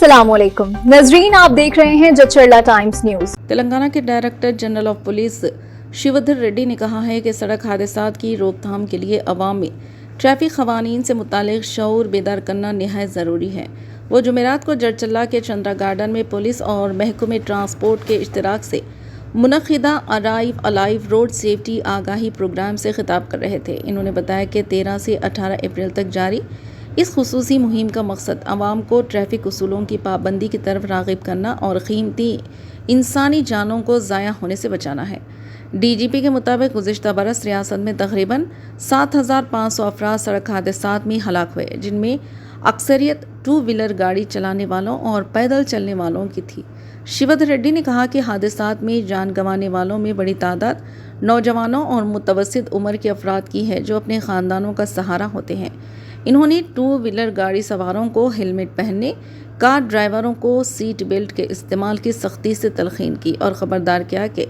अस्सलामुअलैकुम नजरीन, आप देख रहे हैं जचरला टाइम्स न्यूज। तेलंगाना के director general of police Shivdhar Reddy ने कहा है कि सड़क हादसात की रोकथाम के लिए अवाम में ट्रैफिक क़वानीन से मुतालिक शऊर बेदार करना निहायत ज़रूरी है। वो जुमेरात को जड़चल्ला के चंद्रा गार्डन में पुलिस और महकमे ट्रांसपोर्ट के इश्तराक से मुनक़िदा अराइव अलाइव रोड सेफ्टी आगाही प्रोग्राम से खिताब कर रहे थे। इन्होंने बताया कि 13 से 18 अप्रैल तक जारी इस खुसूसी मुहिम का मकसद आवाम को ट्रैफिक उसूलों की पाबंदी की तरफ राग़िब करना और कीमती इंसानी जानों को ज़ाया होने से बचाना है। DGP के मुताबिक गुज़िश्ता बरस रियासत में तकरीबन 7,500 अफराद सड़क हादसात में हलाक हुए, जिनमें अक्सरियत 2 व्हीलर गाड़ी चलाने वालों और पैदल चलने वालों की थी। शिवधर रेड्डी ने कहा कि हादसात में जान गंवाने वालों में बड़ी तादाद नौजवानों और मुतवस्सित उम्र के अफराद की है, जो अपने ख़ानदानों का सहारा होते हैं। इन्होंने 2 व्हीलर गाड़ी सवारों को हेलमेट पहनने, कार ड्राइवरों को सीट बेल्ट के इस्तेमाल की सख्ती से तलखीन की और ख़बरदार किया कि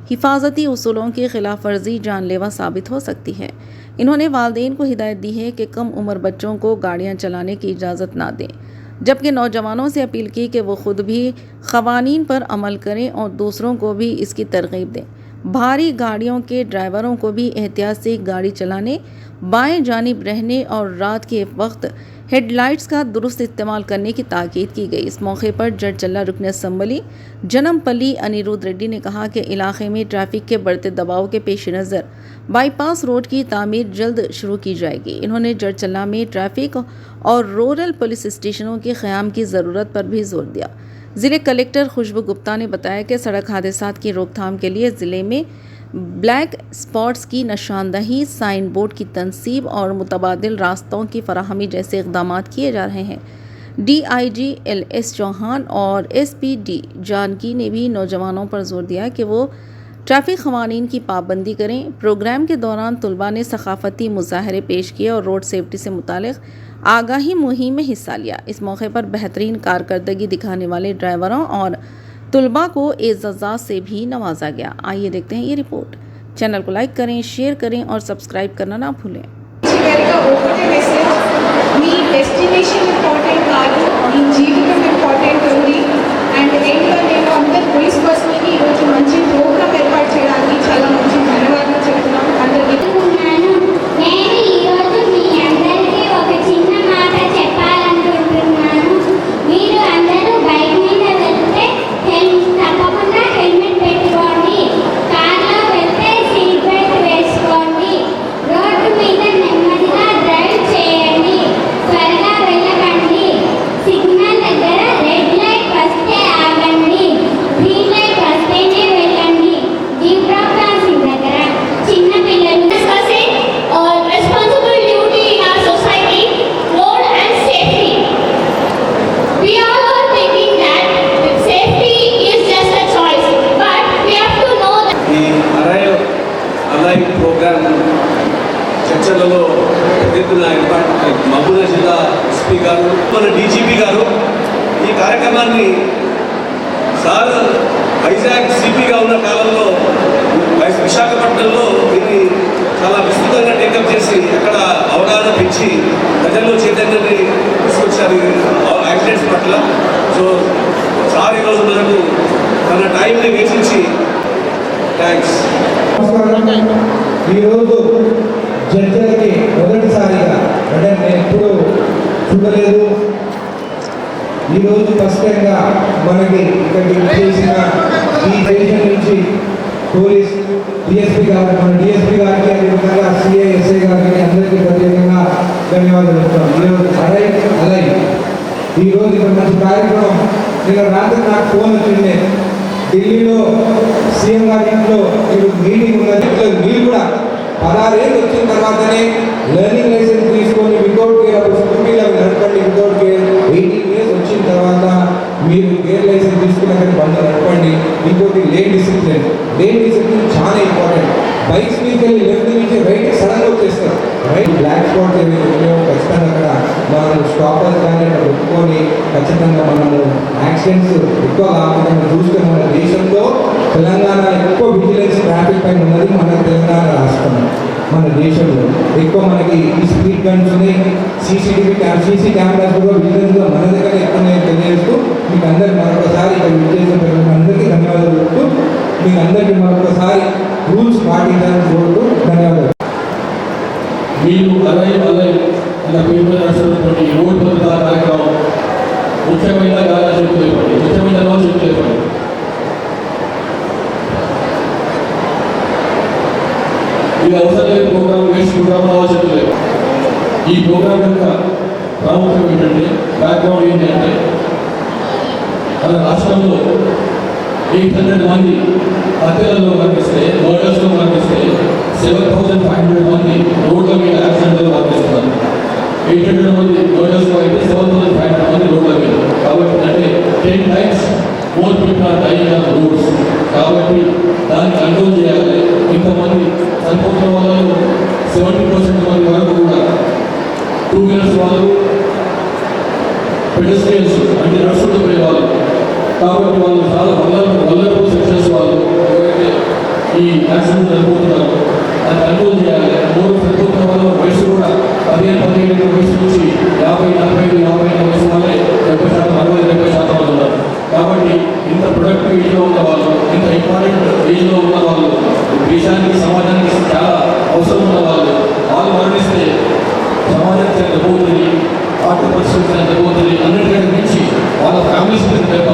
हिफाजती उसूलों की खिलाफ वर्जी जानलेवा साबित हो सकती है। इन्होंने वालिदैन को हिदायत दी है कि कम उम्र बच्चों को गाड़ियां चलाने की इजाज़त ना दें, जबकि नौजवानों से अपील की कि वो खुद भी क़वानीन पर अमल करें और दूसरों को भी इसकी तरगीब दें। भारी गाड़ियों के ड्राइवरों को भी एहतियात से गाड़ी चलाने, बाएं जानिब रहने और रात के वक्त हेडलाइट्स का दुरुस्त इस्तेमाल करने की ताकीद की गई। इस मौके पर जड़चल्ला रुकन असम्बली जनमपल्ली अनिरुद्ध रेड्डी ने कहा कि इलाके में ट्रैफिक के बढ़ते दबाव के पेश नज़र बाईपास रोड की तामीर जल्द शुरू की जाएगी। इन्होंने जड़चल्ला में ट्रैफिक और रूरल पुलिस स्टेशनों के क़याम की ज़रूरत पर भी जोर दिया। ज़िले कलेक्टर खुशबू गुप्ता ने बताया कि सड़क हादसात की रोकथाम के लिए ज़िले में ब्लैक स्पॉट्स की निशानदही, साइन बोर्ड की तनसीब और मुतबादिल रास्तों की फराहमी जैसे इक़दाम किए जा रहे हैं। DIG LS चौहान और SPD जानकी ने भी नौजवानों पर जोर दिया कि वो ट्रैफिक क़वानीन की पाबंदी करें। प्रोग्राम के दौरान तलबा ने सक़ाफ़ती मुज़ाहरे पेश किए और रोड सेफ्टी से मुतालिक आगाही मुहिम में हिस्सा लिया। इस मौके पर बेहतरीन कारकर्दगी दिखाने वाले ड्राइवरों और तलबा को एज़ाज़ात से भी नवाजा गया। आइए देखते हैं ये रिपोर्ट। चैनल को लाइक करें, शेयर करें और सब्सक्राइब करना ना भूलें। మీ డెస్టినేషన్ ఇంపార్టెంట్ కాదు, మీ జీవితం ఇంపార్టెంట్ ఉంది. అండ్ ఏంటో నేను అందరు పోలీస్ పర్సనల్కి ఈరోజు మంచి ప్రోగ్రామ్ ఏర్పాటు చేయడానికి చాలా మంచి ధన్యవాదాలు చెప్తున్నాను అందరికీ. నేను ఈరోజు మీ అందరికీ ఒక చిన్న మాట చెప్పాలనుకుంటున్నాను. మీరు అందరూ బైక్ మీద వెళ్తే తప్పకుండా హెల్మెట్ పెట్టుకోండి. కార్లో వెళ్తే సీట్ బెల్ట్ వేసుకోండి. రోడ్డు మీద నెమ్మదిగా డ్రైవ్ చేయండి. త్వరగా వెళ్ళకండి. సిగ్నల్ దగ్గర రెడ్ లైట్ వస్తే ఆగండి. గ్రీన్ లైట్ వస్తేనే వెళ్ళండి. జీబ్రా క్రాసింగ్ దగ్గర చిన్న పిల్లలు responsible duty in our society, road and safety. We all are thinking that safety is just a choice, but we have to know that ఈ arrive alive programme చర్చలలో ఎదుర్కొన్న ఏర్పాటు మహబూబా జిల్లా SP గారు, మన DGP గారు ఈ కార్యక్రమాన్ని సార్ వైజాగ్ CPగా ఉన్న కాలంలో విశాఖపట్నంలో దీన్ని చాలా విస్తృతంగా టేకప్ చేసి అక్కడ అవగాహన పెంచి ప్రజల్లో చైతన్యాన్ని తీసుకొచ్చారు యాక్సిడెంట్స్ పట్ల. సో సార్ ఈరోజు మనకు తన టైంని వేచించి థ్యాంక్స్. ఈరోజు జడ్జిలకి మొదటిసారిగా అంటే నేను ఎప్పుడు చూడలేదు. ఈరోజు ఫస్ట్ టైంగా మనకి ఇక్కడికి చేసిన ఈ దేశం నుంచి పోలీస్ DSP గారు, మన DSP గారికి, అదేవిధంగా CI SI గారికి అందరికీ ప్రత్యేకంగా ధన్యవాదాలు చెప్తాను. ఈరోజు అలైవ్ ఈరోజు ఇక్కడ మంచి కార్యక్రమం. నిన్న రాత్రి నాకు ఫోన్ వచ్చింది, ఢిల్లీలో CM గారి ఇంట్లో మీటింగ్ ఉన్నది. మీరు కూడా 16 ఏళ్ళు వచ్చిన తర్వాతనే లెర్నింగ్ లైసెన్స్ తీసుకొని వితౌట్ గేర్ స్కూటీలో నడపండి. వితౌట్ గేర్ 18 ఇయర్స్ వచ్చిన తర్వాత మీరు గేర్ లైసెన్స్ తీసుకున్నాక బండి నడపండి. ఇంకోటి లేన్ డిసిప్లిన్ చాలా ఇంపార్టెంట్. బైక్స్ మీద వెళ్ళి లెఫ్ట్ నుంచి రైట్ సడన్గా వచ్చేస్తారు. రైట్ బ్లాక్ స్పాట్ ఏదైతే ఖచ్చితంగా అక్కడ మనం స్టాపర్స్ కానీ అక్కడ పెట్టుకొని ఖచ్చితంగా మనము యాక్సిడెంట్స్ ఎక్కువ కాకుండా చూస్తే మన దేశంలో తెలంగాణ ఎక్కువ విజిలెన్స్ ట్రాఫిక్ పైన ఉన్నది మన తెలంగాణ రాష్ట్రం. మన దేశంలో. ఎక్కువ మనకి ఈ స్పీడ్ గన్స్ సీసీ కెమెరాస్ కూడా విజిలెన్స్గా మన దగ్గర ఎక్కువ తెలియజేస్తూ మీకు అందరికి మరొకసారి ఇక్కడ విజేసిన అందరికీ ధన్యవాదాలు చెప్తూ మీకు అందరికీ మరొకసారి రూల్స్ పాటించాలని కోరుతూ ధన్యవాదాలు. మీరు అలాగే అలా పేరు నడుస్తున్నటువంటి రోడ్డు భద్రతా కార్యక్రమం ముఖ్యమైన గాలి చెట్లు ఇవ్వండి, ముఖ్యమైన చెట్లు ఇవ్వండి. ఇది అవసరం లేదు ప్రోగ్రామ్ వేస్ట్ ప్రోగ్రామ్ చెట్లు లేవు. ఈ ప్రోగ్రామ్ యొక్క ప్రాముఖ్యం ఏంటంటే బ్యాక్గ్రౌండ్ ఏంటంటే మన రాష్ట్రంలో 800 మంది హత్యలలో కనిపిస్తే, మర్డర్స్లో కనిపిస్తే 7,500 మంది రోడ్ల మీద యాక్సిడెంట్లో కనిపిస్తున్నారు. 800 మంది మర్డర్స్లో అయితే 7,500 మంది రోడ్ల మీద. కాబట్టి అంటే 10 times more people are dying on the roads. కాబట్టి దాన్ని కంట్రోల్ చేయాలి. ఇంతమంది చనిపోతున్న వాళ్ళు 70% మంది వరకు కూడా 2 wheelers వాళ్ళు, పెడస్ట్రియన్స్ అంటే నడుచుకుంటూ పోయే వాళ్ళు. కాబట్టి వాళ్ళు చాలా వల్లరబుల్ సెక్షన్స్ వాళ్ళు ఎవరైతే ఈ యాక్సిడెంట్ చనిపోతున్నారో దాన్ని కంట్రోల్ చేయాలి. మూడు చనిపోతున్న వాళ్ళ వయసు కూడా 15-17 వయసు నుంచి 50-45 వయసు వాళ్ళే 70%, 60-70% వాళ్ళు ఉన్నారు. కాబట్టి ఇంత ప్రొడక్టివ్ ఏజ్లో ఉన్న వాళ్ళు, ఇంత ఇంపార్టెంట్ ఏజ్లో ఉన్న వాళ్ళు, దేశానికి సమాజానికి చాలా అవసరం ఉన్న వాళ్ళు మరణిస్తే సమాజానికి ఎంత పోతుంది, ఆర్థిక పరిస్థితి ఎంత పోతుంది, అన్నిటికంటే మించి వాళ్ళ ఫ్యామిలీస్ మీద దెబ్బ,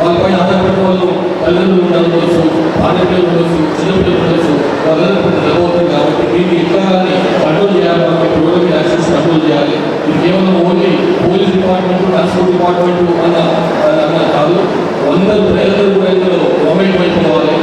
వాళ్ళపైన ఆధారపడిన వాళ్ళు తల్లిదండ్రులు ఉండవచ్చు, భార్యపిల్లలు ఉండవచ్చు, చిన్నపిల్లలు ఉండవచ్చు, వాళ్ళందరూ దెబ్బ అవుతుంది. కాబట్టి దీన్ని ఎట్లా కానీ కంట్రోల్ చేయాలి. మనకి రోడ్డు యాక్సిడెంట్స్ కంట్రోల్ చేయాలి. ఇది కేవలం only police department, transport department అన్న కాదు, అందరూ ప్రజలు కూడా ఇందులో గవర్నమెంట్ అయిపోవాలి,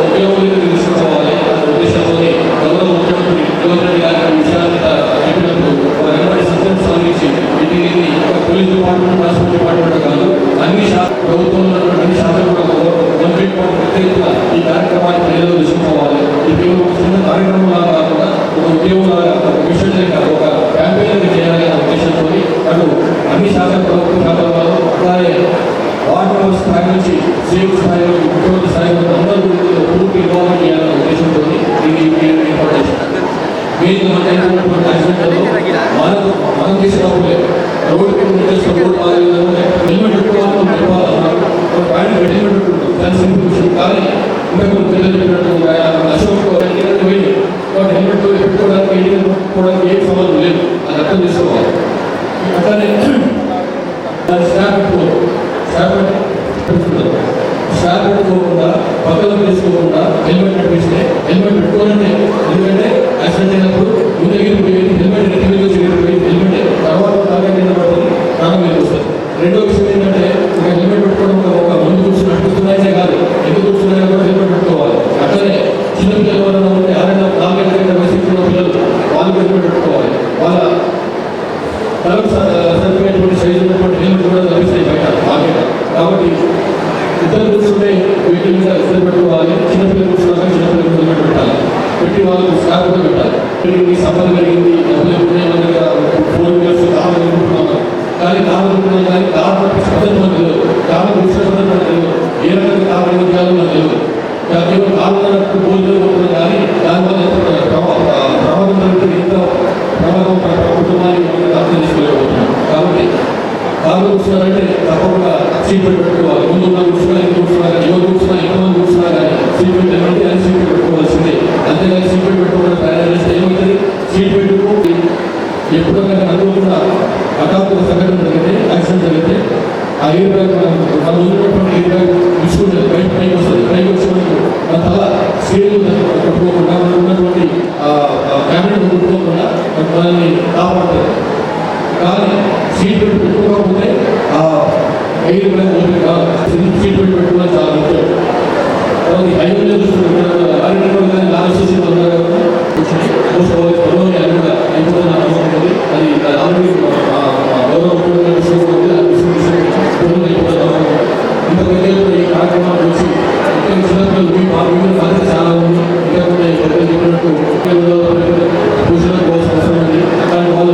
ఉపయోగం తీసుకోవాలి అన్న ఉద్దేశంతో గౌరవ ముఖ్యమంత్రి రేవంత్ రెడ్డి గారి విషయాన్ని చెప్పినప్పుడు వెంబడి సంతోషం సాధించి వీటిని పోలీస్ డిపార్ట్మెంట్, ట్రాన్స్పోర్ట్ డిపార్ట్మెంట్ కాదు, అన్ని ప్రభుత్వంలో అన్ని శాఖలు కూడా గవర్నమెంట్ ప్రత్యేకంగా ఈ కార్యక్రమాన్ని ప్రజలు తీసుకోవాలి. ఇది కేవలం ఒక చిన్న కార్యక్రమం లాగా కాకుండా ఒక ఉద్యోగం లాగా, ఒక మిషన్ లేక ఒక క్యాంపెయిన్ చేయాలి అనే ఉద్దేశంతో అటు అన్ని శాఖల ప్రభుత్వ శాఖల వాళ్ళు అలాగే వార్డు మెంబర్ స్థాయి నుంచి సీఎం స్థాయి వరకు, ముఖ్యమంత్రి స్థాయి వరకు అందరూ పూర్తి ఇన్వాల్వ్ చేయాలనే ఉద్దేశంతో ఇది ఏర్పాటు చేశారు. మీరు మనటువంటి యాక్సిడెంట్లో మనం తీసుకురావట్లే రోడ్డు నిర్దేశం రోడ్డు హెల్మెట్ పెట్టుకోవాలని చెప్పాలన్నారు. ఆయన హెల్మెట్ పెట్టుకుంటాం, దాని సింపుల్ విషయం. కానీ ఇంతకు పిల్లలు చెప్పినట్టు అశోక్ పోయింది కాబట్టి హెల్మెట్ పెట్టుకోవడానికి ఇంటికి పెట్టుకోవడానికి ఏం సంబంధం లేదు, అది అర్థం చేసుకోవాలి. అట్లానే దాని స్టాప్ పెట్టుకోకుండా పక్కన తీసుకోకుండా హెల్మెట్ పెట్టిస్తే హెల్మెట్ పెట్టుకోవాలంటే, ఎందుకంటే యాక్సిడెంట్ అయినప్పుడు ముందు ఎగిరిపోయేది హెల్మెట్, నెత్తి మీద ఎగిరిపోయేది హెల్మెట్, తర్వాత తాగా కింద పడుతుంది, ప్రాణం మీద వస్తుంది. రెండో విషయం ఏంటంటే ఒక హెల్మెట్ పెట్టుకోవడం ఒక ముందు కూర్చొని నడిపిస్తున్నాయనే కాదు, ఎందుకు కూర్చున్నాయో కూడా హెల్మెట్ పెట్టుకోవాలి. అట్లనే చిన్నపిల్లలు ఎవరైనా ఉంటే 4-5 వయసు ఉన్న పిల్లలు వాళ్ళు హెల్మెట్ పెట్టుకోవాలి. వాళ్ళ తలకు సరిపోయేటువంటి సైజు ఉన్నటువంటి హెల్మెట్ కూడా లభిస్తాయి బయట మార్కెట్. కాబట్టి ఇద్దరు కూర్చుంటే వీటి మీద ఇద్దరు పెట్టుకోవాలి. చిన్నపిల్లలు కూర్చున్నాక చిన్నపిల్లలు హెల్మెట్ పెట్టాలి, పెట్టి వాళ్ళకు స్కార్ప్ కూడా పెట్టాలి. సంపద కలిగింది, డబ్బులు ఉన్నాయి, మన దగ్గర 4 wheelers కార్లు అనుకుంటున్నాం. కానీ కార్లు అనుకుంటున్నాం, కానీ కారు పద్ధతి మనకు తెలియదు, కార్లు కూర్చున్న పద్ధతి మనకు తెలియదు, ఏ రకంగా కార్లు ఎందుకు చేయాలో మనకు తెలియదు. కేవలం కార్లు అన్నట్టు పోలీసులు పోతున్నాం, కానీ దానివల్ల ఎంత ప్రమాదం జరుగుతుంది, ఎంత ప్రమాదం కుటుంబానికి అర్థం చేసుకోలేకపోతున్నాం. కాబట్టి కార్లు కూర్చున్నారంటే తప్పకుండా సీట్ బెల్ట్ పెట్టుకోవాలి. ముందు ఉన్న కూర్చున్నా, ఇంటి కూర్చున్నా కానీ, ఎవరు కూర్చున్నా, ఎంతమంది కూర్చున్నా కానీ సీట్ బెల్ట్ ఏమంటే అది సీట్ బెల్ట్ పెట్టుకోవాల్సిందే. అంతేగాని సీట్ బెల్ట్ పెట్టుకోవడం ప్రయాణం చేస్తే ఏమవుతుంది, సీట్ బెల్ట్కు ఎప్పుడైనా అనుకోకుండా హఠాత్తుగా సంఘటన జరిగితే, యాక్సిడెంట్ జరిగితే ఆ ఎయిర్ బ్యాగ్ మన ముందున్నటువంటి ఎయిర్ బ్యాగ్ తీసుకుంటుంది, పైకి వస్తుంది. పైకి వచ్చినప్పుడు మన తల స్టీల్ పట్టుకోకుండా, మనకు ఉన్నటువంటి క్యాబినెట్ పట్టుకోకుండా మనల్ని కాపాడుతుంది. కానీ సీట్ బెల్ట్ పెట్టుకోకపోతే ఆ ఎయిర్ బ్యాగ్ ఓపెన్ కాదు. సీట్ బెల్ట్ పెట్టుకోవడం చాలా ముఖ్యం. తర్వాత హైవేలో చూసుకుంటే ఆర్ఎస్ఎస్సీ అది ఆల్రెడీ గౌరవ ఇంత పెద్ద ఈ కార్యక్రమాలు చూసి చిన్నపిల్లలు మీ బాధ్యత చాలా ఉంది. ఇంకా కూడా చెప్పినట్టు పూజలకు అవసరం ఉంది. అలాంటి వాళ్ళు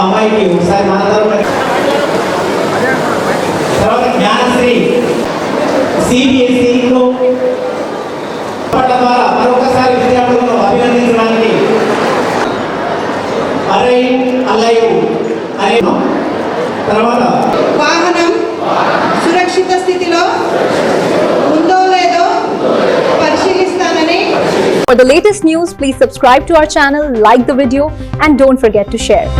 అమ్మాయికి ఒకసారి మాట్లాడారు. తర్వాత జ్ఞానశ్రీ సిబిఎస్ఈలో ద్వారా మరొకసారి విద్యార్థులను అభినందించడానికి అరై అల్లయ్య అనే తర్వాత వాహనం సురక్షిత స్థితిలో ఉందో లేదో పరిశీలిస్తానని. For the latest news, please subscribe to our channel, like the video, and don't forget to share.